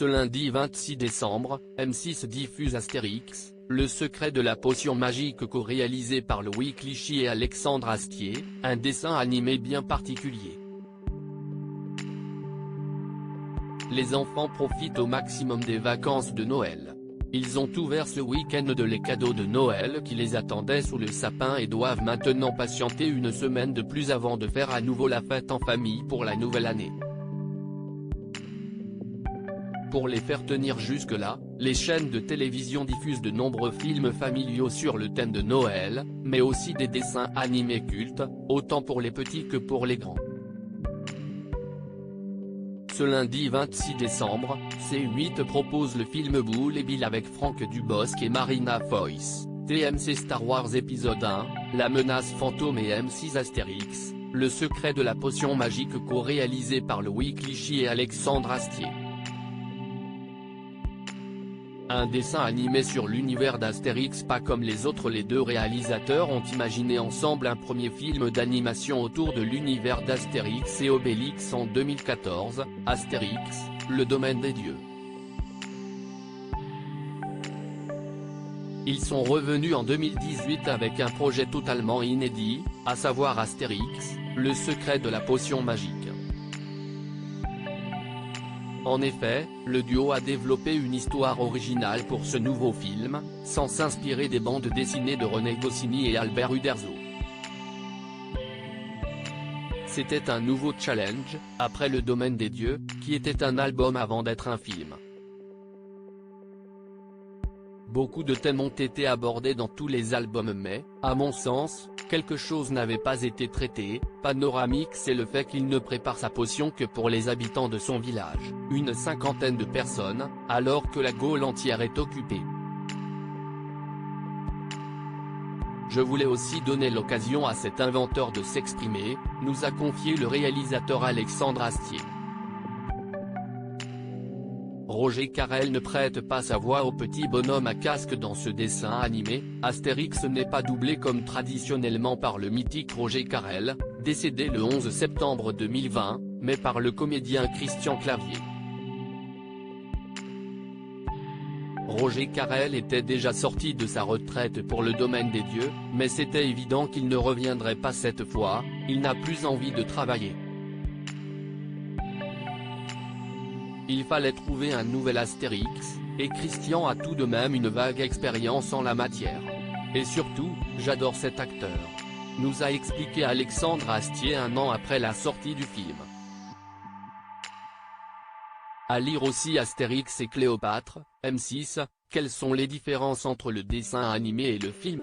Ce lundi 26 décembre, M6 diffuse Astérix, le secret de la potion magique co-réalisé par Louis Clichy et Alexandre Astier, un dessin animé bien particulier. Les enfants profitent au maximum des vacances de Noël. Ils ont ouvert ce week-end de les cadeaux de Noël qui les attendaient sous le sapin et doivent maintenant patienter une semaine de plus avant de faire à nouveau la fête en famille pour la nouvelle année. Pour les faire tenir jusque-là, les chaînes de télévision diffusent de nombreux films familiaux sur le thème de Noël, mais aussi des dessins animés cultes, autant pour les petits que pour les grands. Ce lundi 26 décembre, C8 propose le film Boule et Bill avec Franck Dubosc et Marina Foïs, TMC Star Wars épisode 1, La menace fantôme et M6 Astérix, le secret de la potion magique co-réalisé par Louis Clichy et Alexandre Astier. Un dessin animé sur l'univers d'Astérix. Pas comme les autres, les deux réalisateurs ont imaginé ensemble un premier film d'animation autour de l'univers d'Astérix et Obélix en 2014, Astérix, le domaine des dieux. Ils sont revenus en 2018 avec un projet totalement inédit, à savoir Astérix, le secret de la potion magique. En effet, le duo a développé une histoire originale pour ce nouveau film, sans s'inspirer des bandes dessinées de René Goscinny et Albert Uderzo. C'était un nouveau challenge, après Le Domaine des Dieux, qui était un album avant d'être un film. Beaucoup de thèmes ont été abordés dans tous les albums mais, à mon sens, quelque chose n'avait pas été traité. Panoramique, c'est le fait qu'il ne prépare sa potion que pour les habitants de son village, une cinquantaine de personnes, alors que la Gaule entière est occupée. Je voulais aussi donner l'occasion à cet inventeur de s'exprimer, nous a confié le réalisateur Alexandre Astier. Roger Carrel ne prête pas sa voix au petit bonhomme à casque dans ce dessin animé. Astérix n'est pas doublé comme traditionnellement par le mythique Roger Carrel, décédé le 11 septembre 2020, mais par le comédien Christian Clavier. Roger Carrel était déjà sorti de sa retraite pour Le Domaine des Dieux, mais c'était évident qu'il ne reviendrait pas cette fois, il n'a plus envie de travailler. Il fallait trouver un nouvel Astérix, et Christian a tout de même une vague expérience en la matière. Et surtout, j'adore cet acteur, nous a expliqué Alexandre Astier un an après la sortie du film. À lire aussi Astérix et Cléopâtre, M6, quelles sont les différences entre le dessin animé et le film ?